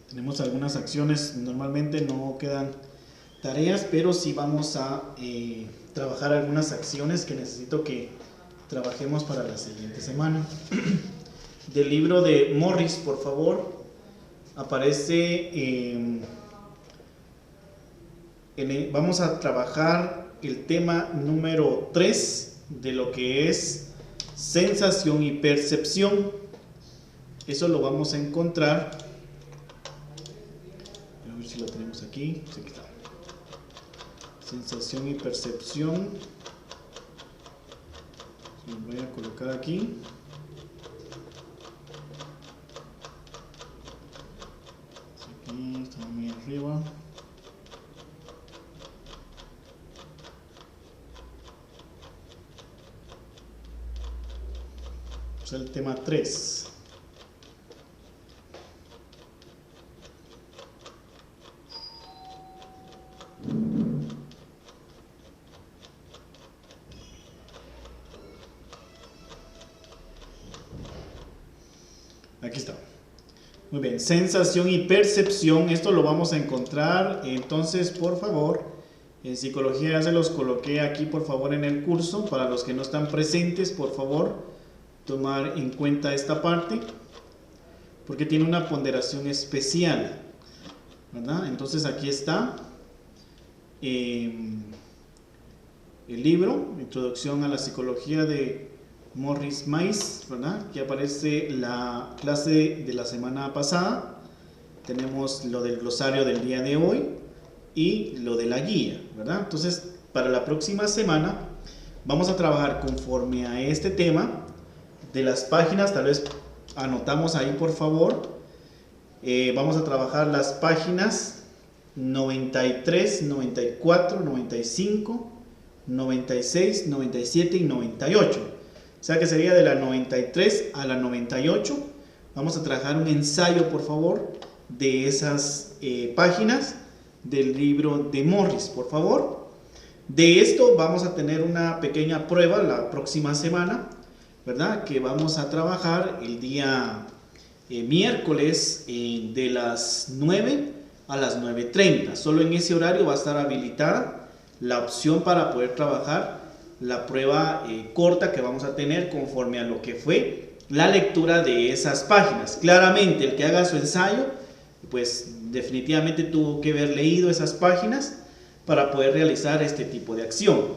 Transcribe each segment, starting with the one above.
Tenemos algunas acciones, normalmente no quedan tareas, pero sí vamos a trabajar algunas acciones que necesito que trabajemos para la siguiente semana. Del libro de Morris, por favor, aparece, vamos a trabajar el tema número 3 de lo que es sensación y percepción. Eso lo vamos a encontrar, a ver si lo tenemos aquí, sí, aquí está. Sensación y percepción. Lo voy a colocar aquí. Aquí está muy arriba. Es el tema 3. Aquí está. Muy bien, sensación y percepción, esto lo vamos a encontrar, entonces por favor, en psicología ya se los coloqué aquí por favor en el curso, para los que no están presentes, por favor, tomar en cuenta esta parte, porque tiene una ponderación especial, ¿verdad? Entonces aquí está el libro, Introducción a la Psicología de Morris Mais, ¿verdad? Que aparece la clase de la semana pasada. Tenemos lo del glosario del día de hoy y lo de la guía, ¿verdad? Entonces, para la próxima semana vamos a trabajar conforme a este tema de las páginas. Tal vez anotamos ahí, por favor. Vamos a trabajar las páginas 93, 94, 95, 96, 97 y 98. O sea que sería de la 93 a la 98. Vamos a trabajar un ensayo, por favor, de esas páginas del libro de Morris, por favor. De esto vamos a tener una pequeña prueba la próxima semana, ¿verdad? Que vamos a trabajar el día miércoles de las 9 a las 9:30. Solo en ese horario va a estar habilitada la opción para poder trabajar la prueba corta que vamos a tener conforme a lo que fue la lectura de esas páginas. Claramente el que haga su ensayo pues definitivamente tuvo que haber leído esas páginas para poder realizar este tipo de acción.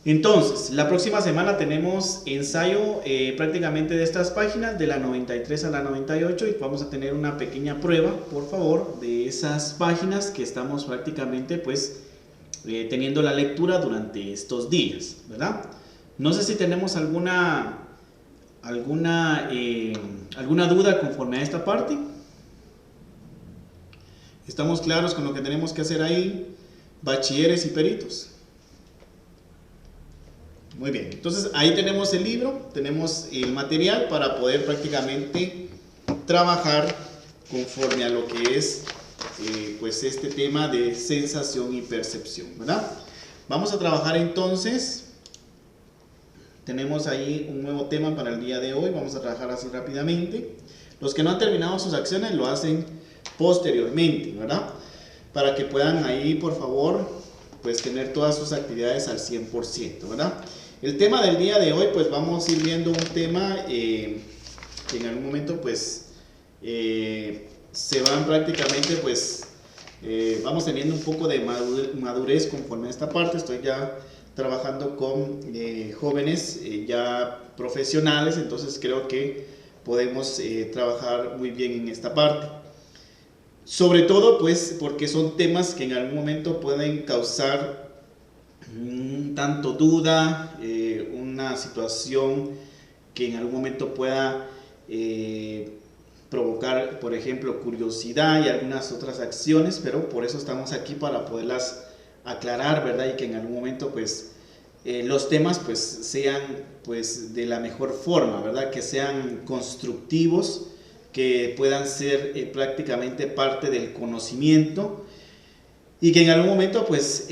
Entonces la próxima semana tenemos ensayo prácticamente de estas páginas de la 93 a la 98 y vamos a tener una pequeña prueba, por favor, de esas páginas que estamos prácticamente pues teniendo la lectura durante estos días, ¿verdad? No sé si tenemos alguna duda conforme a esta parte. ¿Estamos claros con lo que tenemos que hacer ahí, bachilleres y peritos? Muy bien, entonces ahí tenemos el libro, tenemos el material para poder prácticamente trabajar conforme a lo que es pues este tema de sensación y percepción, ¿verdad? Vamos a trabajar entonces, tenemos ahí un nuevo tema para el día de hoy, vamos a trabajar así rápidamente. Los que no han terminado sus acciones lo hacen posteriormente, ¿verdad? Para que puedan ahí, por favor, pues tener todas sus actividades al 100%, ¿verdad? El tema del día de hoy, pues vamos a ir viendo un tema que en algún momento pues se van prácticamente pues vamos teniendo un poco de madurez conforme a esta parte. Estoy ya trabajando con jóvenes ya profesionales, entonces creo que podemos trabajar muy bien en esta parte, sobre todo pues porque son temas que en algún momento pueden causar tanto duda, una situación que en algún momento pueda provocar, por ejemplo, curiosidad y algunas otras acciones, pero por eso estamos aquí para poderlas aclarar, ¿verdad? Y que en algún momento pues los temas pues sean pues de la mejor forma, ¿verdad? Que sean constructivos, que puedan ser prácticamente parte del conocimiento y que en algún momento pues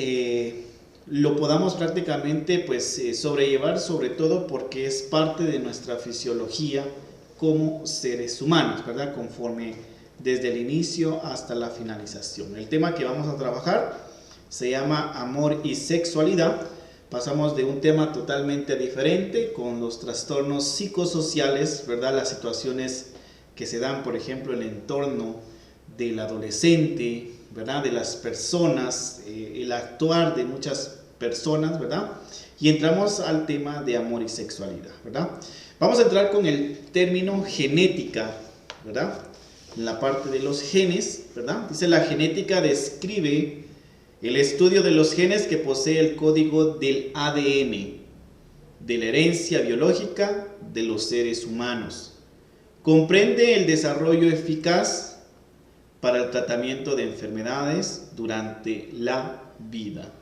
lo podamos prácticamente pues sobrellevar, sobre todo porque es parte de nuestra fisiología como seres humanos, ¿verdad? Conforme desde el inicio hasta la finalización. El tema que vamos a trabajar se llama amor y sexualidad. Pasamos de un tema totalmente diferente con los trastornos psicosociales, ¿verdad? Las situaciones que se dan, por ejemplo, en el entorno del adolescente, ¿verdad? De las personas, el actuar de muchas personas, ¿verdad? Y entramos al tema de amor y sexualidad, ¿verdad? Vamos a entrar con el término genética, ¿verdad? En la parte de los genes, ¿verdad? Dice: la genética describe el estudio de los genes que posee el código del ADN, de la herencia biológica de los seres humanos. Comprende el desarrollo eficaz para el tratamiento de enfermedades durante la vida.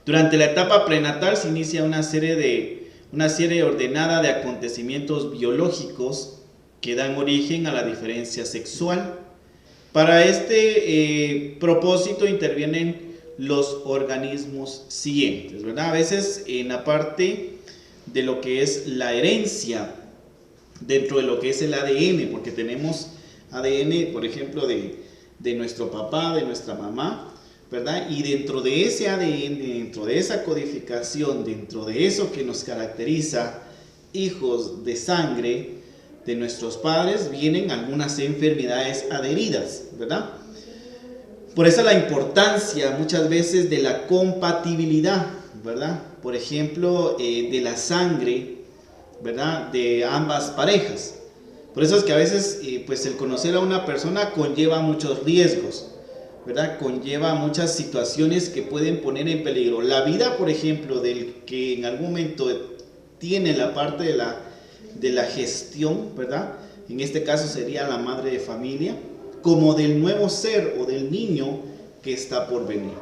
Durante la etapa prenatal se inicia una serie ordenada de acontecimientos biológicos que dan origen a la diferencia sexual. Para este propósito intervienen los organismos siguientes, ¿verdad? A veces en la parte de lo que es la herencia, dentro de lo que es el ADN, porque tenemos ADN, por ejemplo, de nuestro papá, de nuestra mamá, ¿verdad? Y dentro de ese ADN, dentro de esa codificación, dentro de eso que nos caracteriza, hijos de sangre de nuestros padres, vienen algunas enfermedades adheridas, ¿verdad? Por eso la importancia muchas veces de la compatibilidad, ¿verdad? Por ejemplo, de la sangre, ¿verdad? De ambas parejas. Por eso es que a veces pues el conocer a una persona conlleva muchos riesgos, ¿verdad? Conlleva muchas situaciones que pueden poner en peligro la vida, por ejemplo, del que en algún momento tiene la parte de la gestión, ¿verdad? En este caso sería la madre de familia, como del nuevo ser o del niño que está por venir,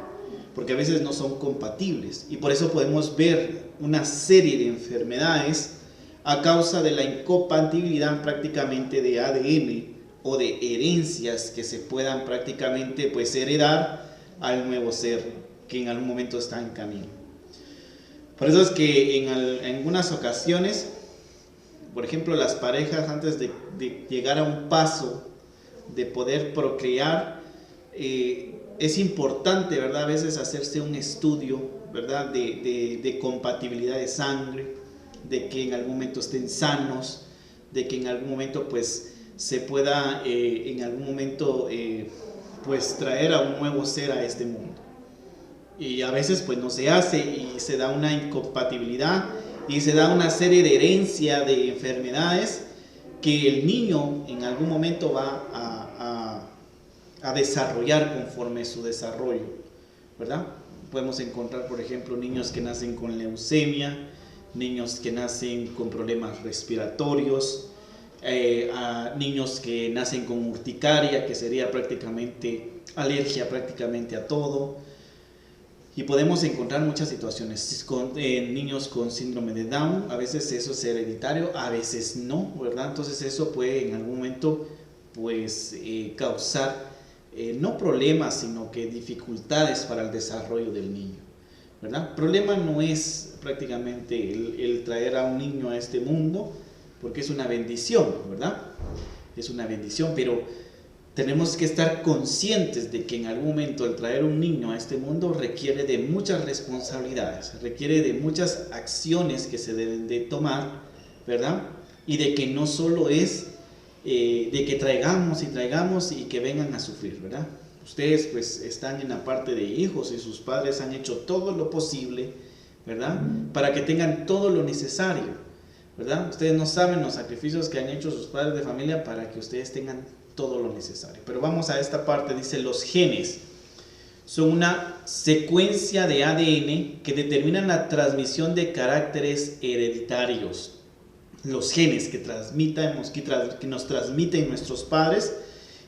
porque a veces no son compatibles, y por eso podemos ver una serie de enfermedades a causa de la incompatibilidad prácticamente de ADN o de herencias que se puedan prácticamente pues heredar al nuevo ser que en algún momento está en camino. Por eso es que en algunas ocasiones, por ejemplo, las parejas antes de llegar a un paso de poder procrear, es importante, ¿verdad? A veces hacerse un estudio, ¿verdad? De compatibilidad de sangre, de que en algún momento estén sanos, de que en algún momento pues se pueda en algún momento pues traer a un nuevo ser a este mundo. Y a veces pues no se hace y se da una incompatibilidad y se da una serie de herencia de enfermedades que el niño en algún momento va a desarrollar conforme su desarrollo, ¿verdad? Podemos encontrar, por ejemplo, niños que nacen con leucemia, niños que nacen con problemas respiratorios, niños que nacen con urticaria, que sería prácticamente alergia prácticamente a todo. Y podemos encontrar muchas situaciones, niños con síndrome de Down, a veces eso es hereditario, a veces no, ¿verdad? Entonces eso puede en algún momento pues causar no problemas, sino que dificultades para el desarrollo del niño, ¿verdad? El problema no es prácticamente el traer a un niño a este mundo, porque es una bendición, ¿verdad? Es una bendición, pero tenemos que estar conscientes de que en algún momento el traer un niño a este mundo requiere de muchas responsabilidades, requiere de muchas acciones que se deben de tomar, ¿verdad? Y de que no solo es de que traigamos y que vengan a sufrir, ¿verdad? Ustedes pues están en la parte de hijos y sus padres han hecho todo lo posible, ¿verdad? Para que tengan todo lo necesario, ¿verdad? Ustedes no saben los sacrificios que han hecho sus padres de familia para que ustedes tengan todo lo necesario. Pero vamos a esta parte, dice: los genes son una secuencia de ADN que determinan la transmisión de caracteres hereditarios. Los genes que nos transmiten nuestros padres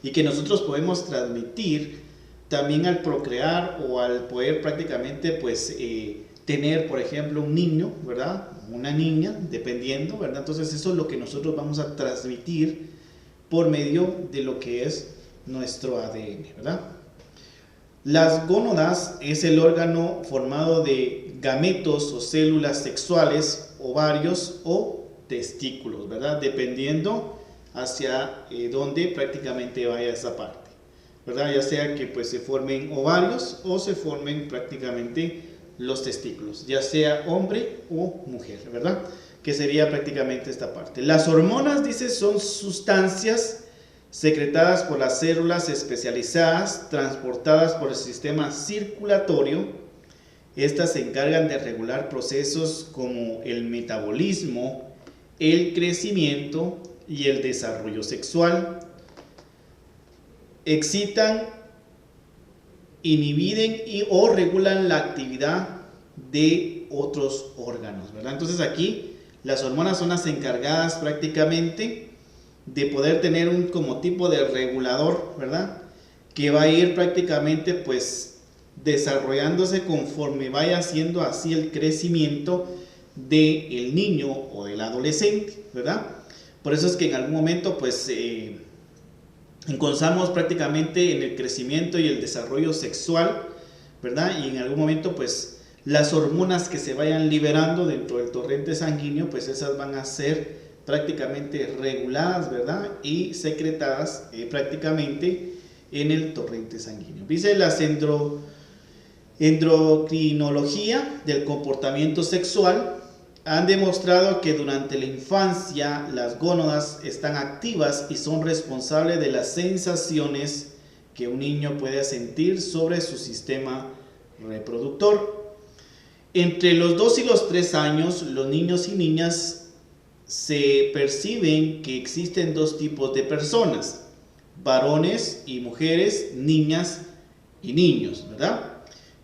y que nosotros podemos transmitir también al procrear o al poder prácticamente pues tener, por ejemplo, un niño, ¿verdad? Una niña, dependiendo, ¿verdad? Entonces eso es lo que nosotros vamos a transmitir por medio de lo que es nuestro ADN, ¿verdad? Las gónadas es el órgano formado de gametos o células sexuales, ovarios o testículos, ¿verdad? Dependiendo hacia donde prácticamente vaya esa parte, ¿verdad? Ya sea que pues se formen ovarios o se formen prácticamente los testículos, ya sea hombre o mujer, ¿verdad? Que sería prácticamente esta parte. Las hormonas, dice, son sustancias secretadas por las células especializadas, transportadas por el sistema circulatorio. Estas se encargan de regular procesos como el metabolismo, el crecimiento y el desarrollo sexual. Excitan, inhiben o regulan la actividad de otros órganos, ¿verdad? Entonces aquí las hormonas son las encargadas prácticamente de poder tener un como tipo de regulador, ¿verdad? Que va a ir prácticamente pues desarrollándose conforme vaya haciendo así el crecimiento del niño o del adolescente, ¿verdad? Por eso es que en algún momento pues encontramos prácticamente en el crecimiento y el desarrollo sexual, ¿verdad? Y en algún momento pues las hormonas que se vayan liberando dentro del torrente sanguíneo, pues esas van a ser prácticamente reguladas, ¿verdad? Y secretadas prácticamente en el torrente sanguíneo. Dice la endocrinología del comportamiento sexual han demostrado que durante la infancia las gónadas están activas y son responsables de las sensaciones que un niño puede sentir sobre su sistema reproductor. Entre los 2 y los 3 años, los niños y niñas se perciben que existen dos tipos de personas, varones y mujeres, niñas y niños, ¿verdad?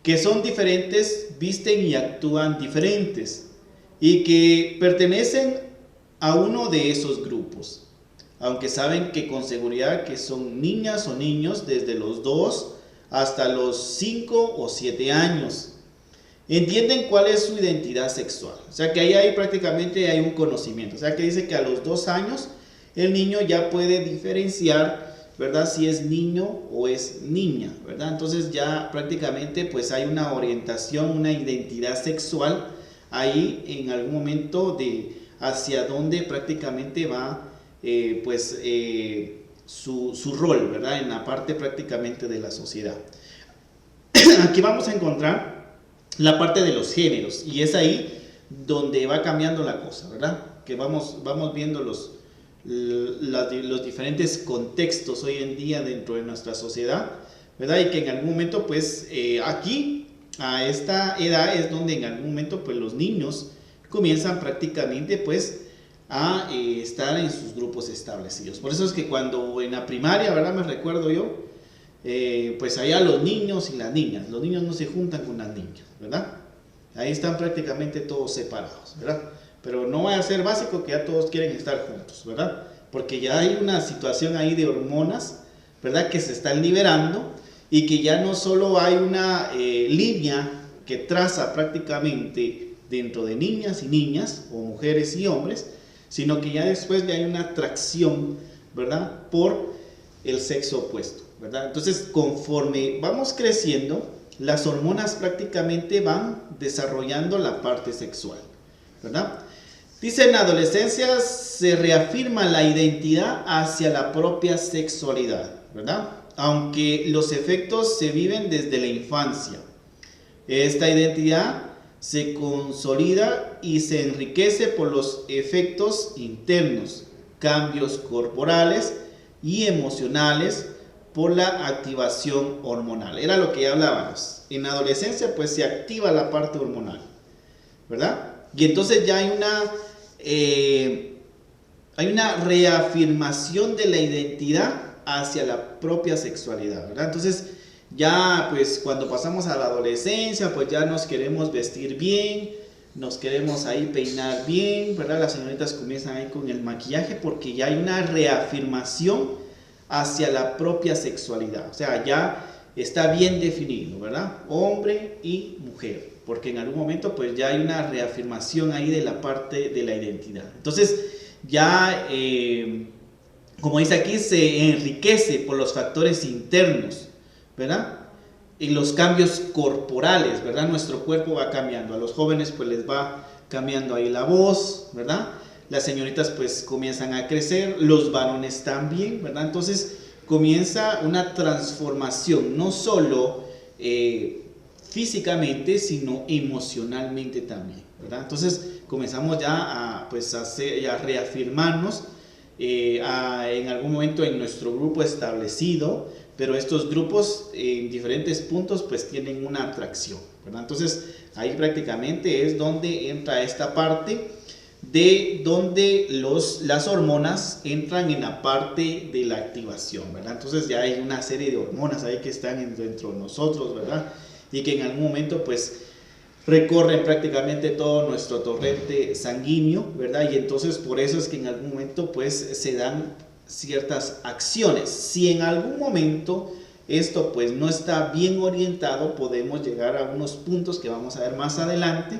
Que son diferentes, visten y actúan diferentes y que pertenecen a uno de esos grupos, aunque saben que con seguridad que son niñas o niños desde los 2 hasta los 5 o 7 años. Entienden cuál es su identidad sexual, o sea que ahí prácticamente hay un conocimiento, o sea que dice que a los 2 años el niño ya puede diferenciar, ¿verdad? Si es niño o es niña, ¿verdad? Entonces ya prácticamente pues hay una orientación, una identidad sexual ahí en algún momento de hacia dónde prácticamente va su rol, ¿verdad? En la parte prácticamente de la sociedad. Aquí vamos a encontrar la parte de los géneros y es ahí donde va cambiando la cosa, ¿verdad? Que vamos viendo los diferentes contextos hoy en día dentro de nuestra sociedad, ¿verdad? Y que en algún momento pues aquí a esta edad es donde en algún momento pues los niños comienzan prácticamente pues a estar en sus grupos establecidos. Por eso es que cuando en la primaria, ¿verdad? Me recuerdo yo, pues allá los niños y las niñas, los niños no se juntan con las niñas, ¿verdad? Ahí están prácticamente todos separados, ¿verdad? Pero no va a ser básico que ya todos quieren estar juntos, ¿verdad? Porque ya hay una situación ahí de hormonas, ¿verdad? Que se están liberando y que ya no solo hay una línea que traza prácticamente dentro de niñas y niñas, o mujeres y hombres, sino que ya después ya hay una atracción, ¿verdad? Por el sexo opuesto, ¿verdad? Entonces, conforme vamos creciendo, las hormonas prácticamente van desarrollando la parte sexual, ¿verdad? Dice, en la adolescencia se reafirma la identidad hacia la propia sexualidad, ¿verdad? Aunque los efectos se viven desde la infancia. Esta identidad se consolida y se enriquece por los efectos internos, cambios corporales y emocionales por la activación hormonal. Era lo que ya hablábamos. En la adolescencia pues se activa la parte hormonal, ¿verdad? Y entonces ya hay una reafirmación de la identidad hacia la propia sexualidad, ¿verdad? Entonces ya pues cuando pasamos a la adolescencia pues ya nos queremos vestir bien, nos queremos ahí peinar bien, ¿verdad? Las señoritas comienzan ahí con el maquillaje porque ya hay una reafirmación hacia la propia sexualidad, o sea, ya está bien definido, ¿verdad? Hombre y mujer, porque en algún momento pues ya hay una reafirmación ahí de la parte de la identidad. Entonces ya, como dice aquí, se enriquece por los factores internos, ¿verdad? Y los cambios corporales, ¿verdad? Nuestro cuerpo va cambiando, a los jóvenes pues les va cambiando ahí la voz, ¿verdad? las señoritas pues comienzan a crecer, los varones también, ¿verdad? Entonces comienza una transformación, no solo físicamente, sino emocionalmente también, ¿verdad? Entonces comenzamos ya a, pues, a reafirmarnos en algún momento en nuestro grupo establecido, pero estos grupos en diferentes puntos pues tienen una atracción, ¿verdad? Entonces ahí prácticamente es donde entra esta parte de donde las hormonas entran en la parte de la activación, ¿verdad? Entonces ya hay una serie de hormonas ahí que están dentro de nosotros, ¿verdad? Y que en algún momento pues recorren prácticamente todo nuestro torrente sanguíneo, ¿verdad? Y entonces por eso es que en algún momento pues se dan ciertas acciones. Si en algún momento esto pues no está bien orientado, podemos llegar a unos puntos que vamos a ver más adelante,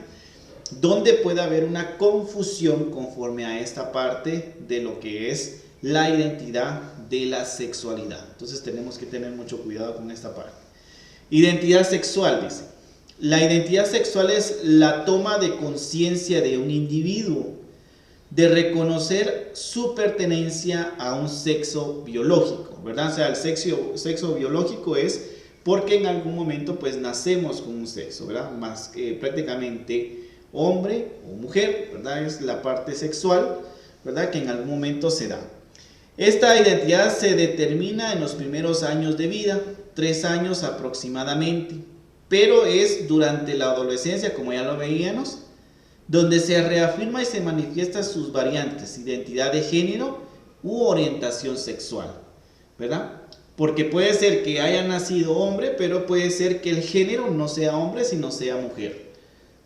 donde puede haber una confusión conforme a esta parte de lo que es la identidad de la sexualidad. Entonces tenemos que tener mucho cuidado con esta parte. Identidad sexual, dice. La identidad sexual es la toma de conciencia de un individuo, de reconocer su pertenencia a un sexo biológico, ¿verdad? O sea, el sexo biológico es porque en algún momento pues nacemos con un sexo, ¿verdad? Más que prácticamente hombre o mujer, ¿verdad? Es la parte sexual, ¿verdad? Que en algún momento se da. Esta identidad se determina en los primeros años de vida, 3 años aproximadamente, pero es durante la adolescencia, como ya lo veíamos, donde se reafirma y se manifiesta sus variantes, identidad de género u orientación sexual, ¿verdad? Porque puede ser que haya nacido hombre, pero puede ser que el género no sea hombre, sino sea mujer,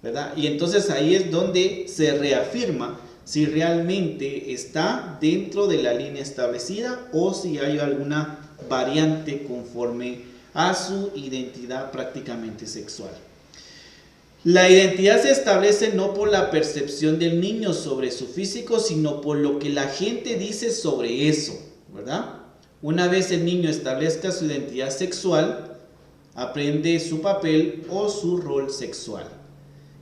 ¿verdad? Y entonces ahí es donde se reafirma si realmente está dentro de la línea establecida o si hay alguna variante conforme a su identidad prácticamente sexual. La identidad se establece no por la percepción del niño sobre su físico, sino por lo que la gente dice sobre eso, ¿verdad? Una vez el niño establezca su identidad sexual, aprende su papel o su rol sexual.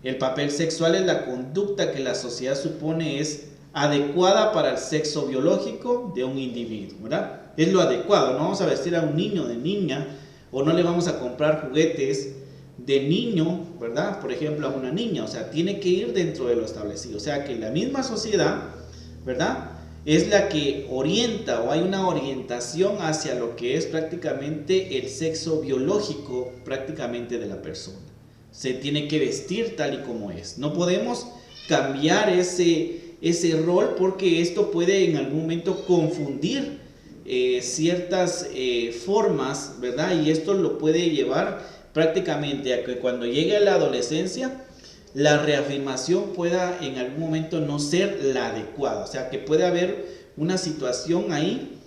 El papel sexual es la conducta que la sociedad supone es adecuada para el sexo biológico de un individuo, ¿verdad? Es lo adecuado, no vamos a vestir a un niño de niña o no le vamos a comprar juguetes de niño, ¿verdad? Por ejemplo, a una niña, o sea, tiene que ir dentro de lo establecido, o sea, que la misma sociedad, ¿verdad? Es la que orienta o hay una orientación hacia lo que es prácticamente el sexo biológico prácticamente de la persona. Se tiene que vestir tal y como es. No podemos cambiar ese rol porque esto puede en algún momento confundir ciertas formas, ¿verdad? Y esto lo puede llevar prácticamente a que cuando llegue a la adolescencia la reafirmación pueda en algún momento no ser la adecuada, o sea que puede haber una situación ahí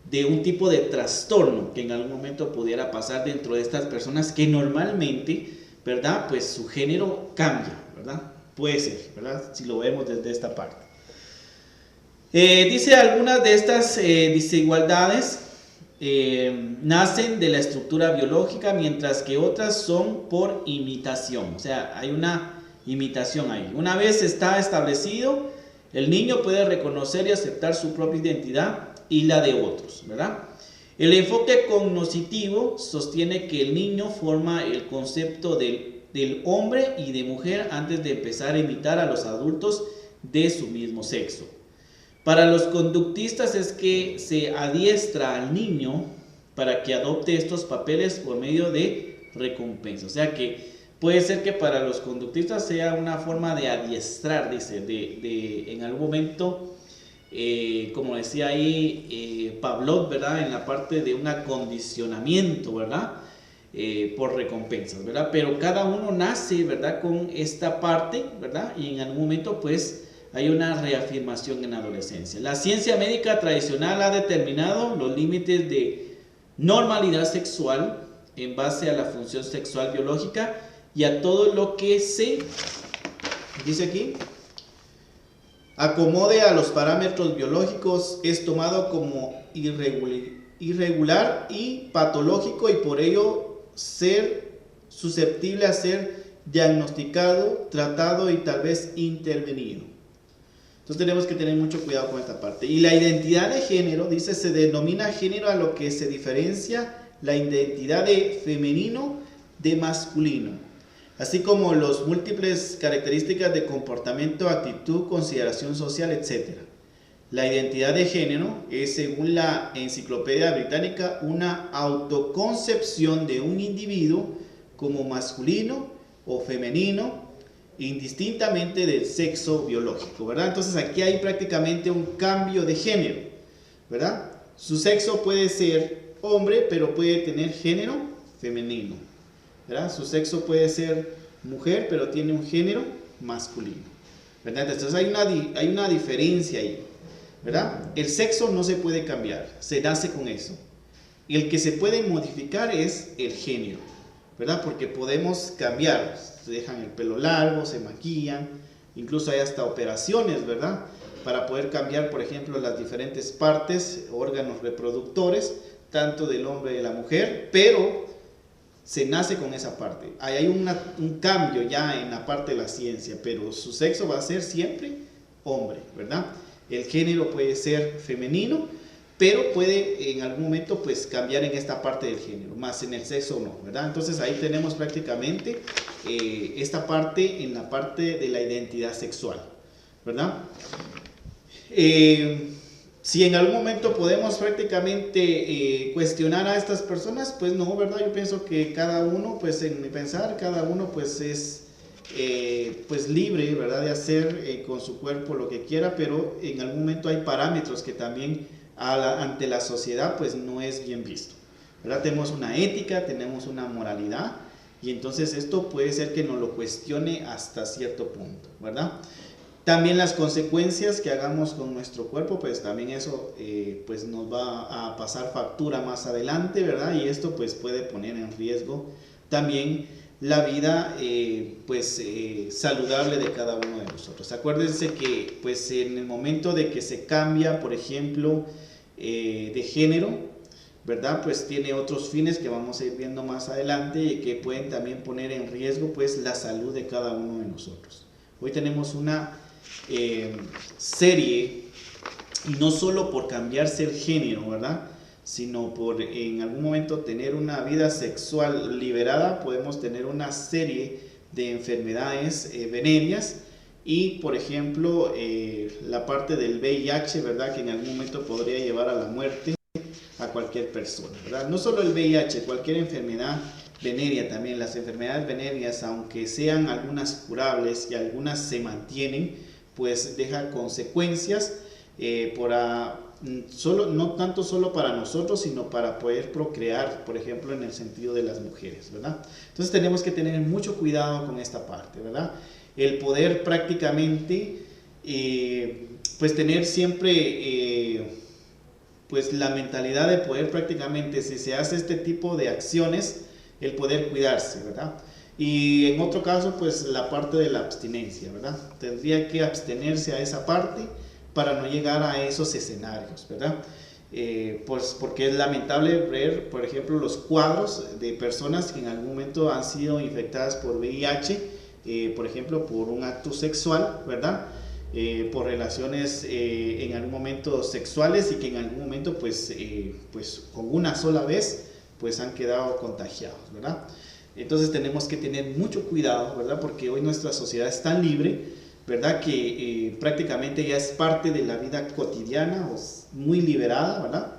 de un tipo de trastorno que en algún momento pudiera pasar dentro de estas personas que normalmente, ¿verdad? Pues su género cambia, ¿verdad? Puede ser, ¿verdad? Si lo vemos desde esta parte. Dice algunas de estas desigualdades nacen de la estructura biológica, mientras que otras son por imitación. O sea, hay una imitación ahí. Una vez está establecido, el niño puede reconocer y aceptar su propia identidad y la de otros, ¿verdad? El enfoque cognoscitivo sostiene que el niño forma el concepto del hombre y de mujer antes de empezar a imitar a los adultos de su mismo sexo. Para los conductistas es que se adiestra al niño para que adopte estos papeles por medio de recompensa. O sea que puede ser que para los conductistas sea una forma de adiestrar, dice, de en algún momento, como decía ahí Pavlov, ¿verdad? En la parte de un acondicionamiento, ¿verdad? Por recompensas, ¿verdad? Pero cada uno nace, ¿verdad? Con esta parte, ¿verdad? Y en algún momento, pues, hay una reafirmación en la adolescencia. La ciencia médica tradicional ha determinado los límites de normalidad sexual en base a la función sexual biológica y a todo lo que se, dice aquí, acomode a los parámetros biológicos es tomado como irregular y patológico y por ello ser susceptible a ser diagnosticado, tratado y tal vez intervenido. Entonces tenemos que tener mucho cuidado con esta parte. Y la identidad de género, dice, se denomina género a lo que se diferencia la identidad de femenino de masculino, así como los múltiples características de comportamiento, actitud, consideración social, etc. La identidad de género es, según la Enciclopedia Británica, una autoconcepción de un individuo como masculino o femenino, indistintamente del sexo biológico, ¿verdad? Entonces aquí hay prácticamente un cambio de género, ¿verdad? Su sexo puede ser hombre, pero puede tener género femenino, ¿verdad? Su sexo puede ser mujer, pero tiene un género masculino, ¿verdad? Entonces hay una diferencia ahí, ¿verdad? El sexo no se puede cambiar, se nace con eso. El que se puede modificar es el género, ¿verdad? Porque podemos cambiar, se dejan el pelo largo, se maquillan, incluso hay hasta operaciones, ¿verdad? Para poder cambiar, por ejemplo, las diferentes partes, órganos reproductores, tanto del hombre y de la mujer, pero se nace con esa parte. Hay un cambio ya en la parte de la ciencia, pero su sexo va a ser siempre hombre, ¿verdad? El género puede ser femenino, pero puede en algún momento pues cambiar en esta parte del género, más en el sexo no, ¿verdad? Entonces ahí tenemos prácticamente esta parte en la parte de la identidad sexual, ¿verdad? Si en algún momento podemos prácticamente cuestionar a estas personas, pues no, ¿verdad? Yo pienso que cada uno, pues en mi pensar, cada uno pues es pues libre, ¿verdad? De hacer con su cuerpo lo que quiera, pero en algún momento hay parámetros que también ante la sociedad pues no es bien visto, ¿verdad? Tenemos una ética, tenemos una moralidad, y entonces esto puede ser que nos lo cuestione hasta cierto punto, ¿verdad? También las consecuencias que hagamos con nuestro cuerpo, pues también eso pues nos va a pasar factura más adelante, ¿verdad? Y esto pues puede poner en riesgo también la vida saludable de cada uno de nosotros. Acuérdense que pues en el momento de que se cambia, por ejemplo, de género, ¿verdad? Pues tiene otros fines que vamos a ir viendo más adelante y que pueden también poner en riesgo pues la salud de cada uno de nosotros. Hoy tenemos una serie, y no solo por cambiarse el género, ¿verdad? Sino por en algún momento tener una vida sexual liberada, podemos tener una serie de enfermedades venéreas y, por ejemplo, la parte del VIH, ¿verdad? Que en algún momento podría llevar a la muerte a cualquier persona, ¿verdad? No solo el VIH, cualquier enfermedad venérea también. Las enfermedades venéreas, aunque sean algunas curables y algunas se mantienen, pues deja consecuencias no tanto solo para nosotros, sino para poder procrear, por ejemplo, en el sentido de las mujeres, ¿verdad? Entonces tenemos que tener mucho cuidado con esta parte, ¿verdad? El poder prácticamente, pues tener siempre, pues la mentalidad de poder prácticamente, si se hace este tipo de acciones, el poder cuidarse, ¿verdad? Y en otro caso, pues la parte de la abstinencia, ¿verdad? Tendría que abstenerse a esa parte para no llegar a esos escenarios, ¿verdad? Pues porque es lamentable ver, por ejemplo, los cuadros de personas que en algún momento han sido infectadas por VIH, por ejemplo, por un acto sexual, ¿verdad? Por relaciones en algún momento sexuales y que en algún momento, pues con una sola vez, pues han quedado contagiados, ¿verdad? Entonces tenemos que tener mucho cuidado, ¿verdad? Porque hoy nuestra sociedad es tan libre, ¿verdad? Que prácticamente ya es parte de la vida cotidiana, muy liberada, ¿verdad?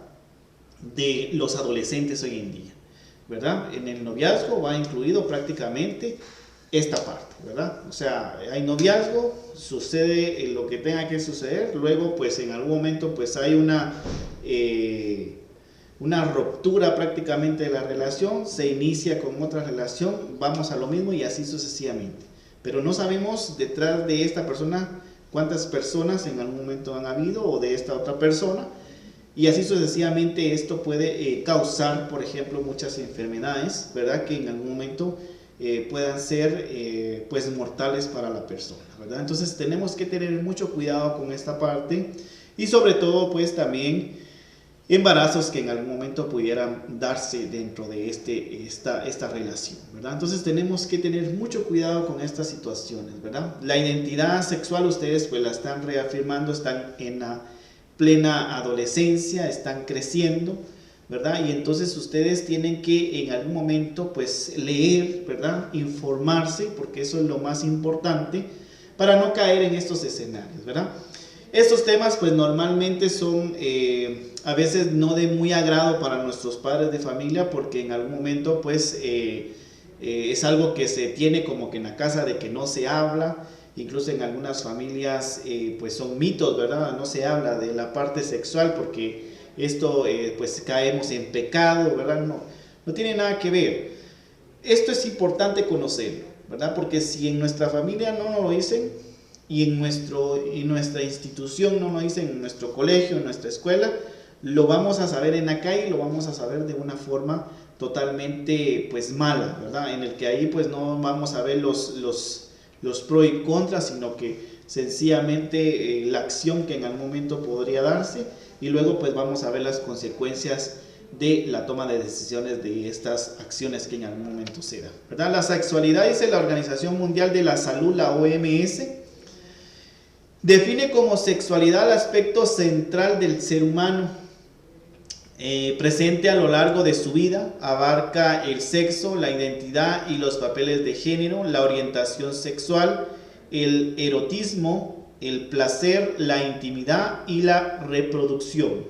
De los adolescentes hoy en día, ¿verdad? En el noviazgo va incluido prácticamente esta parte, ¿verdad? O sea, hay noviazgo, sucede lo que tenga que suceder, luego pues en algún momento pues hay una ruptura prácticamente de la relación, se inicia con otra relación, vamos a lo mismo y así sucesivamente. Pero no sabemos detrás de esta persona cuántas personas en algún momento han habido o de esta otra persona, y así sucesivamente. Esto puede causar, por ejemplo, muchas enfermedades, ¿verdad? Que en algún momento puedan ser pues mortales para la persona, ¿verdad? Entonces tenemos que tener mucho cuidado con esta parte y sobre todo pues también embarazos que en algún momento pudieran darse dentro de esta relación, ¿verdad? Entonces tenemos que tener mucho cuidado con estas situaciones, ¿verdad? La identidad sexual ustedes pues la están reafirmando, están en la plena adolescencia, están creciendo, ¿verdad? Y entonces ustedes tienen que en algún momento pues leer, ¿verdad? Informarse, porque eso es lo más importante para no caer en estos escenarios, ¿verdad? Estos temas pues normalmente son a veces no de muy agrado para nuestros padres de familia, porque en algún momento pues es algo que se tiene como que en la casa de que no se habla. Incluso en algunas familias pues son mitos, ¿verdad? No se habla de la parte sexual porque esto pues caemos en pecado, ¿verdad? No tiene nada que ver. Esto es importante conocerlo, ¿verdad? Porque si en nuestra familia no nos lo dicen, y en nuestra institución no nos dicen, en nuestro colegio, en nuestra escuela, lo vamos a saber en la calle, lo vamos a saber de una forma totalmente pues mala, ¿verdad? En el que ahí pues no vamos a ver los pros y contras, sino que sencillamente la acción que en algún momento podría darse, y luego pues vamos a ver las consecuencias de la toma de decisiones de estas acciones que en algún momento se dan, ¿verdad? La sexualidad, dice la Organización Mundial de la Salud, la OMS, define como sexualidad el aspecto central del ser humano, presente a lo largo de su vida. Abarca el sexo, la identidad y los papeles de género, la orientación sexual, el erotismo, el placer, la intimidad y la reproducción.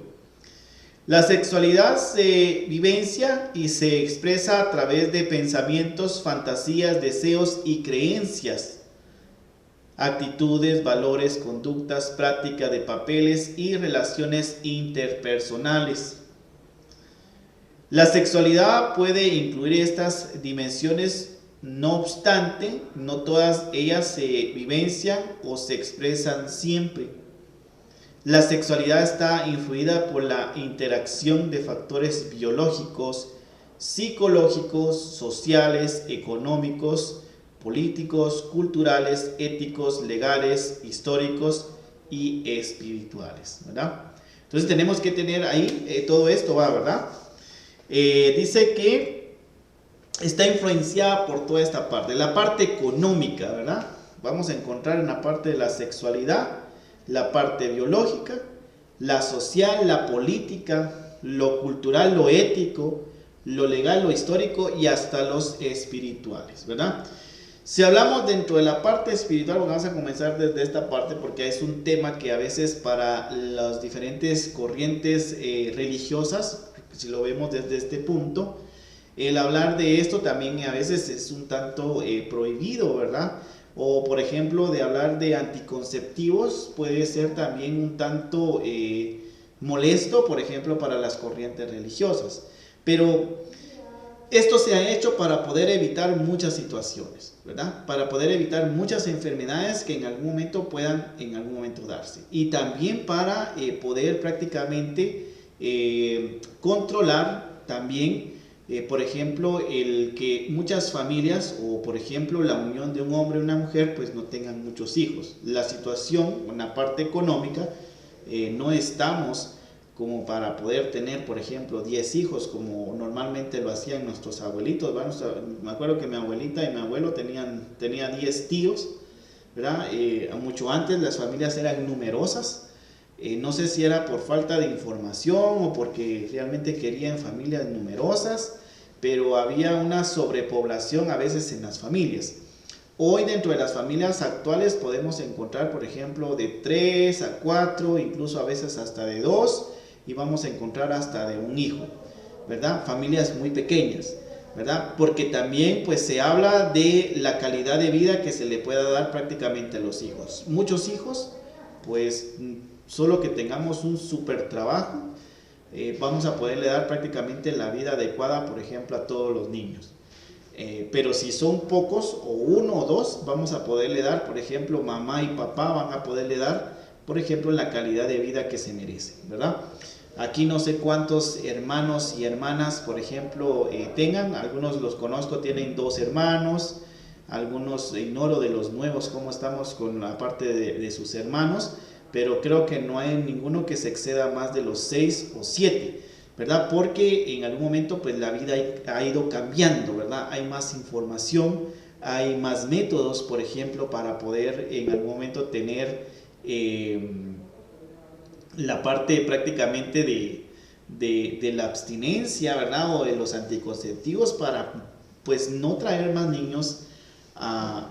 La sexualidad se vivencia y se expresa a través de pensamientos, fantasías, deseos y creencias, actitudes, valores, conductas, práctica de papeles y relaciones interpersonales. La sexualidad puede incluir estas dimensiones, no obstante, no todas ellas se vivencian o se expresan siempre. La sexualidad está influida por la interacción de factores biológicos, psicológicos, sociales, económicos, políticos, culturales, éticos, legales, históricos y espirituales, ¿verdad? Entonces tenemos que tener ahí, todo esto va, ¿verdad? Dice que está influenciada por toda esta parte, la parte económica, ¿verdad? Vamos a encontrar en la parte de la sexualidad, la parte biológica, la social, la política, lo cultural, lo ético, lo legal, lo histórico y hasta los espirituales, ¿verdad? Si hablamos dentro de la parte espiritual, vamos a comenzar desde esta parte porque es un tema que a veces para las diferentes corrientes religiosas, si lo vemos desde este punto, el hablar de esto también a veces es un tanto prohibido, ¿verdad? O por ejemplo de hablar de anticonceptivos puede ser también un tanto molesto, por ejemplo, para las corrientes religiosas. Pero esto se ha hecho para poder evitar muchas situaciones, ¿verdad? Para poder evitar muchas enfermedades que en algún momento puedan darse. Y también para poder prácticamente controlar también, por ejemplo, el que muchas familias o por ejemplo la unión de un hombre y una mujer pues no tengan muchos hijos. La situación, una parte económica, no estamos como para poder tener, por ejemplo, 10 hijos, como normalmente lo hacían nuestros abuelitos. Bueno, me acuerdo que mi abuelita y mi abuelo tenía 10 tíos, ¿verdad? Mucho antes las familias eran numerosas. No sé si era por falta de información o porque realmente querían familias numerosas, pero había una sobrepoblación a veces en las familias. Hoy dentro de las familias actuales podemos encontrar, por ejemplo, de 3 a 4, incluso a veces hasta de 2, y vamos a encontrar hasta de un hijo, ¿verdad? Familias muy pequeñas, ¿verdad? Porque también pues se habla de la calidad de vida que se le pueda dar prácticamente a los hijos. Muchos hijos, pues solo que tengamos un súper trabajo, vamos a poderle dar prácticamente la vida adecuada, por ejemplo, a todos los niños. Pero si son pocos, o uno o dos, vamos a poderle dar, por ejemplo, mamá y papá van a poderle dar, por ejemplo, la calidad de vida que se merece, ¿verdad? Aquí no sé cuántos hermanos y hermanas, por ejemplo, tengan. Algunos los conozco, tienen 2 hermanos. Algunos ignoro de los nuevos cómo estamos con la parte de sus hermanos. pero creo que no hay ninguno que se exceda más de los 6 o 7, ¿verdad? Porque en algún momento pues la vida ha ido cambiando, ¿verdad? Hay más información, hay más métodos, por ejemplo, para poder en algún momento tener la parte prácticamente de la abstinencia, ¿verdad? O de los anticonceptivos para pues no traer más niños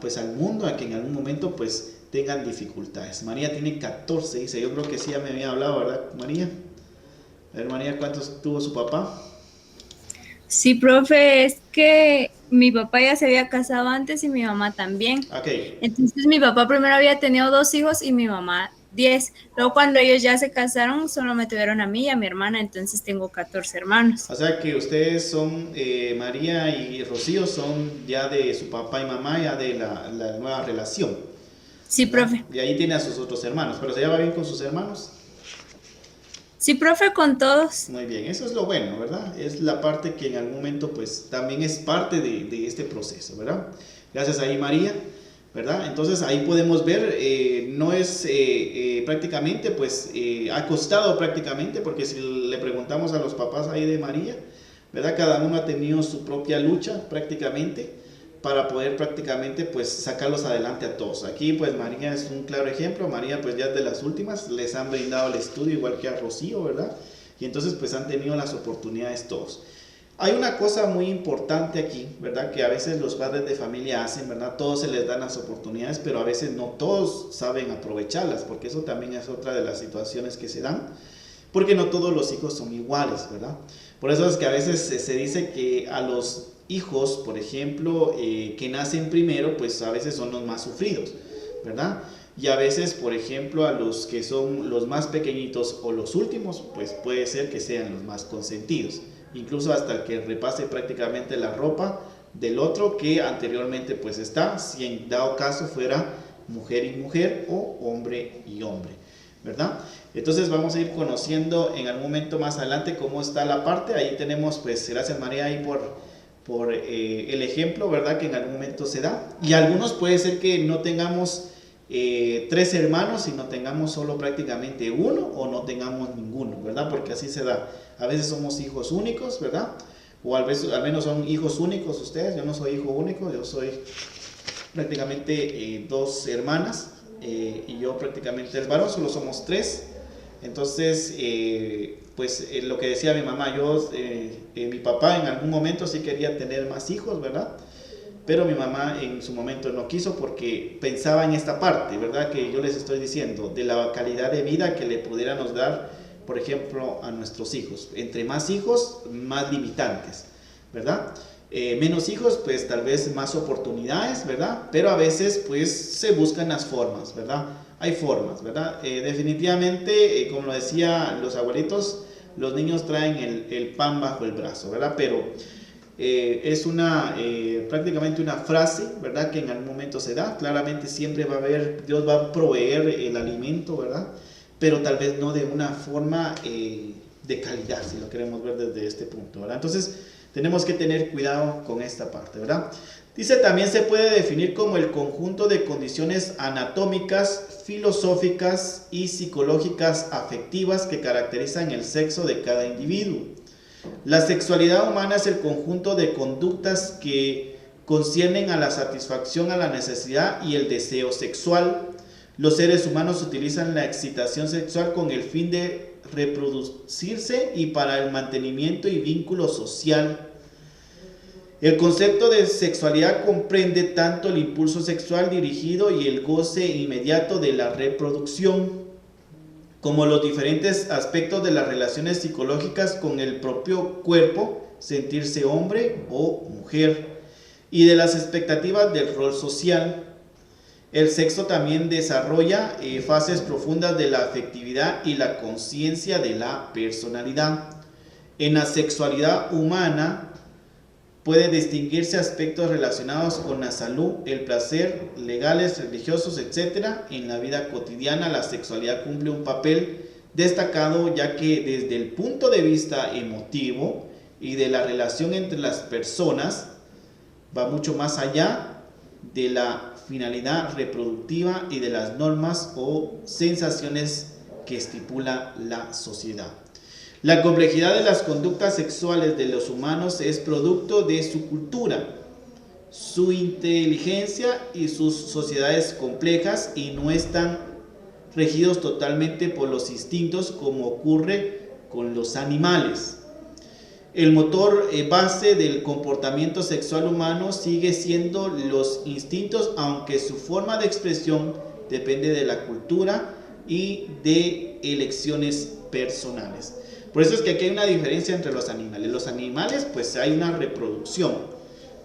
pues al mundo, a que en algún momento pues tengan dificultades. María tiene 14, dice, yo creo que sí, ya me había hablado, ¿verdad, María? A ver, María, ¿cuántos tuvo su papá? Sí, profe, es que mi papá ya se había casado antes y mi mamá también. Ok, Entonces mi papá primero había tenido 2 hijos y mi mamá 10. Luego cuando ellos ya se casaron, solo me tuvieron a mí y a mi hermana, entonces tengo 14 hermanos. o sea que ustedes son, María y Rocío son ya de su papá y mamá, ya de la nueva relación, Sí, ¿verdad? profe. Y ahí tiene a sus otros hermanos, pero ¿se lleva bien con sus hermanos? Sí, profe, con todos. Muy bien, eso es lo bueno, ¿verdad? Es la parte que en algún momento pues también es parte de este proceso, ¿verdad? Gracias ahí María, ¿verdad? Entonces ahí podemos ver, no es prácticamente, pues ha costado prácticamente, porque si le preguntamos a los papás ahí de María, ¿verdad? Cada uno ha tenido su propia lucha prácticamente para poder prácticamente pues sacarlos adelante a todos. Aquí pues María es un claro ejemplo, María pues ya es de las últimas, les han brindado el estudio igual que a Rocío, ¿verdad? Y entonces pues han tenido las oportunidades todos. Hay una cosa muy importante aquí, ¿verdad? Que a veces los padres de familia hacen, ¿verdad? Todos se les dan las oportunidades, pero a veces no todos saben aprovecharlas, porque eso también es otra de las situaciones que se dan, porque no todos los hijos son iguales, ¿verdad? Por eso es que a veces se dice que a los hijos, por ejemplo, que nacen primero, pues a veces son los más sufridos, ¿verdad? Y a veces, por ejemplo, a los que son los más pequeñitos o los últimos, pues puede ser que sean los más consentidos, incluso hasta el que repase prácticamente la ropa del otro que anteriormente pues está, si en dado caso fuera mujer y mujer o hombre y hombre, ¿verdad? Entonces vamos a ir conociendo en algún momento más adelante cómo está la parte. Ahí tenemos, pues, gracias María ahí por el ejemplo, ¿verdad? Que en algún momento se da. Y algunos puede ser que no tengamos 3 hermanos, sino tengamos solo prácticamente uno o no tengamos ninguno, ¿verdad? Porque así se da. A veces somos hijos únicos, ¿verdad? O al menos son hijos únicos ustedes. Yo no soy hijo único, yo soy prácticamente 2 hermanas y yo prácticamente el varón, solo somos 3. Entonces, pues lo que decía mi mamá, mi papá en algún momento sí quería tener más hijos, ¿verdad? Pero mi mamá en su momento no quiso porque pensaba en esta parte, ¿verdad? Que yo les estoy diciendo, de la calidad de vida que le pudiéramos dar, por ejemplo, a nuestros hijos. Entre más hijos, más limitantes, ¿verdad? Menos hijos, pues tal vez más oportunidades, ¿verdad? Pero a veces, pues se buscan las formas, ¿verdad? Hay formas, ¿verdad? Definitivamente, como lo decían los abuelitos, los niños traen el pan bajo el brazo, ¿verdad? Pero es prácticamente una frase, ¿verdad? Que en algún momento se da. Claramente siempre va a haber, Dios va a proveer el alimento, ¿verdad? Pero tal vez no de una forma de calidad, si lo queremos ver desde este punto, ¿verdad? Entonces, tenemos que tener cuidado con esta parte, ¿verdad? Dice, también se puede definir como el conjunto de condiciones anatómicas, filosóficas y psicológicas afectivas que caracterizan el sexo de cada individuo. La sexualidad humana es el conjunto de conductas que conciernen a la satisfacción a la necesidad y el deseo sexual. Los seres humanos utilizan la excitación sexual con el fin de reproducirse y para el mantenimiento y vínculo social. El concepto de sexualidad comprende tanto el impulso sexual dirigido y el goce inmediato de la reproducción, como los diferentes aspectos de las relaciones psicológicas con el propio cuerpo, sentirse hombre o mujer, y de las expectativas del rol social. El sexo también desarrolla fases profundas de la afectividad y la conciencia de la personalidad. En la sexualidad humana puede distinguirse aspectos relacionados con la salud, el placer, legales, religiosos, etc. En la vida cotidiana, la sexualidad cumple un papel destacado, ya que desde el punto de vista emotivo y de la relación entre las personas, va mucho más allá de la finalidad reproductiva y de las normas o sensaciones que estipula la sociedad. La complejidad de las conductas sexuales de los humanos es producto de su cultura, su inteligencia y sus sociedades complejas, y no están regidos totalmente por los instintos como ocurre con los animales. El motor base del comportamiento sexual humano sigue siendo los instintos, aunque su forma de expresión depende de la cultura y de elecciones personales. Por eso es que aquí hay una diferencia entre los animales. Los animales, pues hay una reproducción,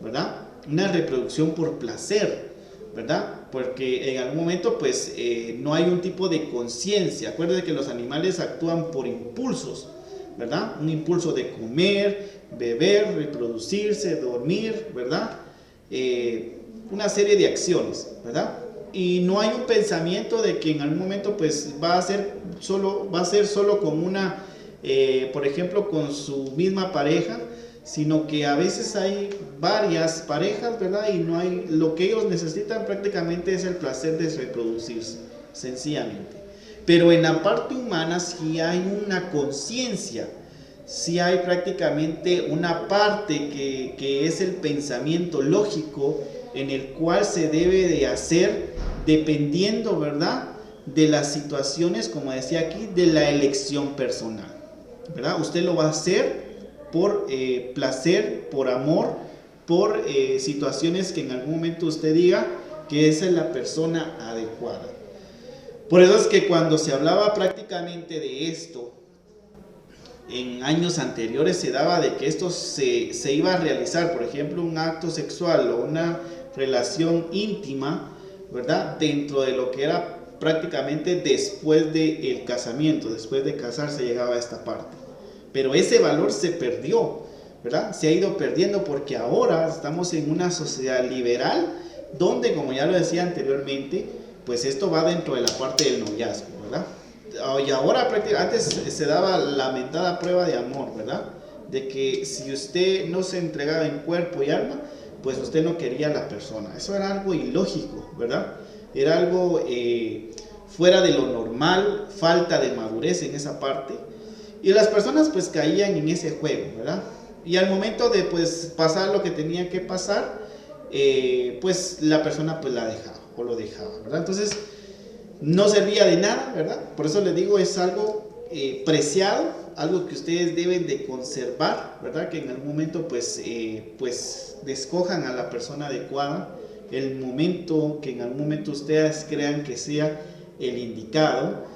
¿verdad? Una reproducción por placer, ¿verdad? Porque en algún momento, pues no hay un tipo de conciencia. Acuérdense que los animales actúan por impulsos, ¿verdad? Un impulso de comer, beber, reproducirse, dormir, ¿verdad? Una serie de acciones, ¿verdad? Y no hay un pensamiento de que en algún momento pues va a ser solo con una, por ejemplo, con su misma pareja, sino que a veces hay varias parejas, ¿verdad? Y no hay, lo que ellos necesitan prácticamente es el placer de reproducirse, sencillamente. Pero en la parte humana sí hay una conciencia, sí hay prácticamente una parte que es el pensamiento lógico, en el cual se debe de hacer dependiendo, ¿verdad?, de las situaciones, como decía aquí, de la elección personal, ¿verdad? Usted lo va a hacer por placer, por amor, por situaciones que en algún momento usted diga que esa es la persona adecuada. Por eso es que cuando se hablaba prácticamente de esto, en años anteriores se daba de que esto se iba a realizar, por ejemplo, un acto sexual o una relación íntima, ¿verdad?, dentro de lo que era prácticamente después del casamiento, después de casarse llegaba a esta parte. Pero ese valor se perdió, ¿verdad? Se ha ido perdiendo porque ahora estamos en una sociedad liberal donde, como ya lo decía anteriormente, pues esto va dentro de la parte del noviazgo, ¿verdad? Y ahora prácticamente antes se daba la mentada prueba de amor, ¿verdad? De que si usted no se entregaba en cuerpo y alma, pues usted no quería a la persona. Eso era algo ilógico, ¿verdad? Era algo fuera de lo normal, falta de madurez en esa parte. Y las personas pues caían en ese juego, ¿verdad? Y al momento de pues pasar lo que tenía que pasar, pues la persona pues la dejaba o lo dejaba, ¿verdad? Entonces no servía de nada, ¿verdad? Por eso les digo, es algo preciado, algo que ustedes deben de conservar, ¿verdad? Que en algún momento pues escojan a la persona adecuada, el momento que en algún momento ustedes crean que sea el indicado,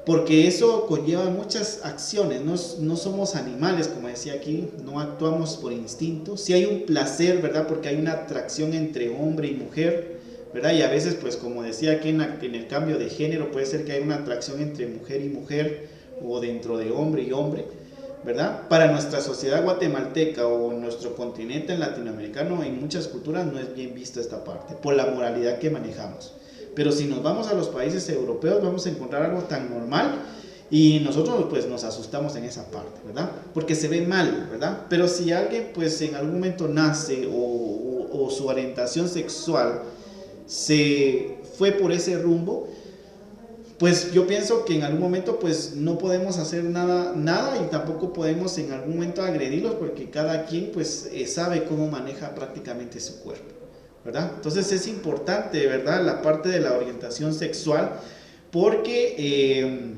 porque eso conlleva muchas acciones. No somos animales, como decía aquí, no actuamos por instinto. Sí hay un placer, ¿verdad? Porque hay una atracción entre hombre y mujer, ¿verdad? Y a veces, pues como decía aquí en el cambio de género, puede ser que haya una atracción entre mujer y mujer, o dentro de hombre y hombre, ¿verdad? Para nuestra sociedad guatemalteca o nuestro continente latinoamericano, en muchas culturas no es bien vista esta parte, por la moralidad que manejamos. Pero si nos vamos a los países europeos, vamos a encontrar algo tan normal y nosotros pues nos asustamos en esa parte, ¿verdad? Porque se ve mal, ¿verdad? Pero si alguien pues en algún momento nace o su orientación sexual se fue por ese rumbo, pues yo pienso que en algún momento pues no podemos hacer nada y tampoco podemos en algún momento agredirlos, porque cada quien pues sabe cómo maneja prácticamente su cuerpo, ¿verdad? Entonces es importante, ¿verdad?, la parte de la orientación sexual, porque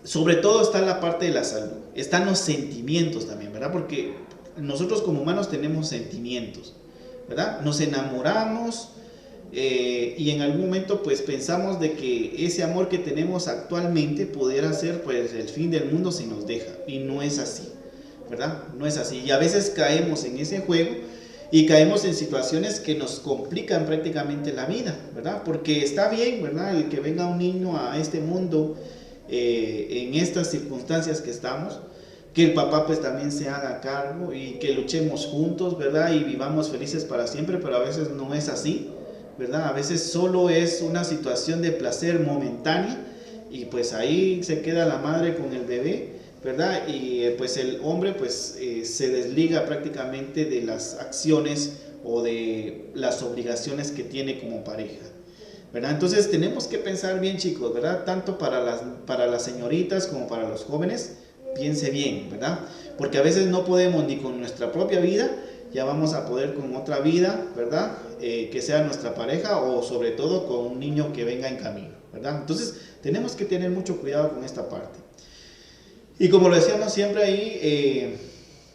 sobre todo está la parte de la salud, están los sentimientos también, ¿verdad? Porque nosotros como humanos tenemos sentimientos, ¿verdad? Nos enamoramos y en algún momento pues pensamos de que ese amor que tenemos actualmente pudiera ser pues el fin del mundo si nos deja, y no es así, ¿verdad? No es así, y a veces caemos en ese juego y caemos en situaciones que nos complican prácticamente la vida, ¿verdad? Porque está bien, ¿verdad?, el que venga un niño a este mundo en estas circunstancias que estamos, que el papá pues también se haga cargo y que luchemos juntos, ¿verdad?, y vivamos felices para siempre, pero a veces no es así, ¿verdad? A veces solo es una situación de placer momentánea y pues ahí se queda la madre con el bebé, ¿verdad? Y pues el hombre pues se desliga prácticamente de las acciones o de las obligaciones que tiene como pareja, ¿verdad? Entonces tenemos que pensar bien, chicos, ¿verdad? Tanto para las señoritas como para los jóvenes, piense bien, ¿verdad? Porque a veces no podemos ni con nuestra propia vida, ya vamos a poder con otra vida, ¿verdad? Que sea nuestra pareja o sobre todo con un niño que venga en camino, ¿verdad? Entonces tenemos que tener mucho cuidado con esta parte. Y como lo decíamos siempre ahí,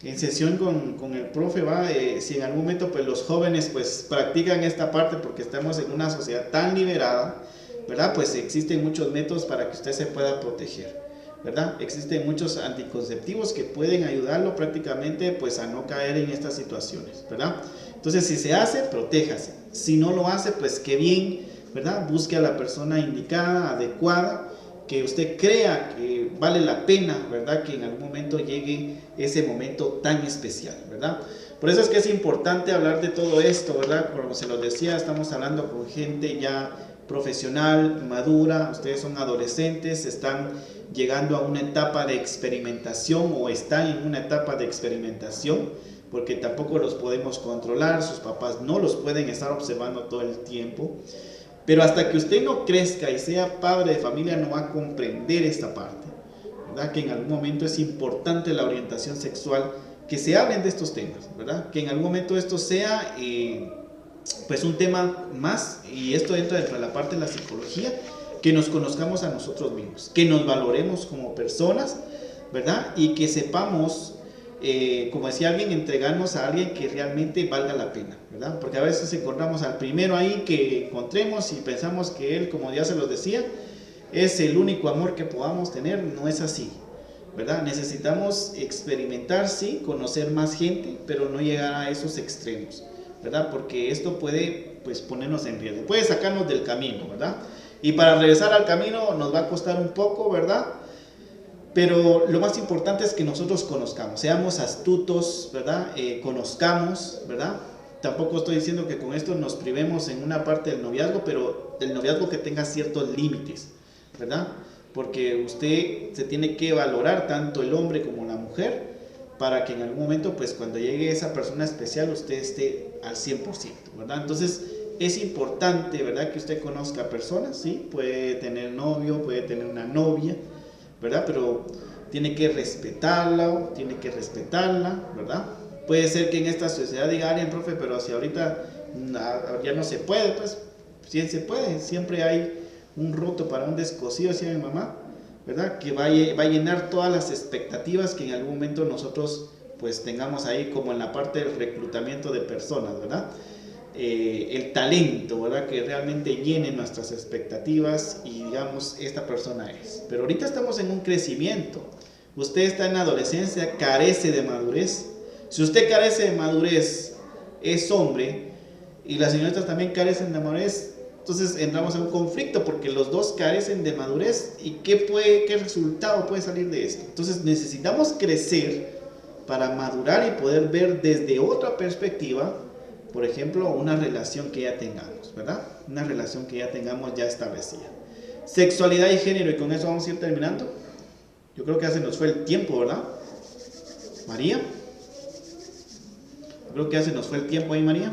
en sesión con el profe, ¿va? Si en algún momento pues los jóvenes pues practican esta parte porque estamos en una sociedad tan liberada, ¿verdad? Pues existen muchos métodos para que usted se pueda proteger, ¿verdad? Existen muchos anticonceptivos que pueden ayudarlo prácticamente pues a no caer en estas situaciones, ¿verdad? Entonces si se hace, protéjase. Si no lo hace, pues qué bien, ¿verdad? Busque a la persona indicada, adecuada, que usted crea que vale la pena, ¿verdad? Que en algún momento llegue ese momento tan especial, ¿verdad? Por eso es que es importante hablar de todo esto, ¿verdad? Como se los decía, estamos hablando con gente ya profesional, madura, ustedes son adolescentes, están llegando a una etapa de experimentación o están en una etapa de experimentación, porque tampoco los podemos controlar, sus papás no los pueden estar observando todo el tiempo. Pero hasta que usted no crezca y sea padre de familia no va a comprender esta parte, ¿verdad? Que en algún momento es importante la orientación sexual, que se hablen de estos temas, ¿verdad? Que en algún momento esto sea pues un tema más, y esto entra dentro de la parte de la psicología, que nos conozcamos a nosotros mismos, que nos valoremos como personas, ¿verdad? Y que sepamos, como decía alguien, entregarnos a alguien que realmente valga la pena, ¿verdad? Porque a veces encontramos al primero ahí que encontremos y pensamos que él, como ya se los decía, es el único amor que podamos tener. No es así, ¿verdad? Necesitamos experimentar, sí, conocer más gente, pero no llegar a esos extremos, ¿verdad? Porque esto puede pues ponernos en riesgo, puede sacarnos del camino, ¿verdad? Y para regresar al camino nos va a costar un poco, ¿verdad? Pero lo más importante es que nosotros conozcamos, seamos astutos, ¿verdad? Conozcamos, ¿verdad? Tampoco estoy diciendo que con esto nos privemos en una parte del noviazgo, pero del noviazgo que tenga ciertos límites, ¿verdad? Porque usted se tiene que valorar tanto el hombre como la mujer para que en algún momento, pues cuando llegue esa persona especial, usted esté al 100%, ¿verdad? Entonces es importante, ¿verdad? Que usted conozca personas, ¿sí? Puede tener novio, puede tener una novia, ¿verdad? Pero tiene que respetarla, ¿verdad? Puede ser que en esta sociedad diga alguien, profe, pero si ahorita ya no se puede, pues sí se puede, siempre hay un roto para un descosido, decía mi mamá, ¿verdad? Que va a llenar todas las expectativas que en algún momento nosotros pues tengamos ahí, como en la parte del reclutamiento de personas, ¿verdad? El talento, ¿verdad? Que realmente llene nuestras expectativas y digamos, esta persona es. Pero ahorita estamos en un crecimiento. Usted está en adolescencia, carece de madurez. Si usted carece de madurez, es hombre, y las señoritas también carecen de madurez, entonces entramos en un conflicto porque los dos carecen de madurez. ¿Y qué resultado puede salir de esto? Entonces necesitamos crecer para madurar y poder ver desde otra perspectiva, por ejemplo, una relación que ya tengamos, ¿verdad? Una relación que ya tengamos ya establecida. Sexualidad y género, y con eso vamos a ir terminando. Yo creo que ya se nos fue el tiempo, ¿verdad? María. Yo creo que ya se nos fue el tiempo ahí, María.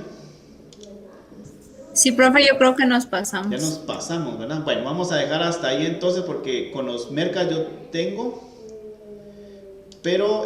Sí, profe, yo creo que nos pasamos. Ya nos pasamos, ¿verdad? Bueno, vamos a dejar hasta ahí entonces porque con los mercas yo tengo, pero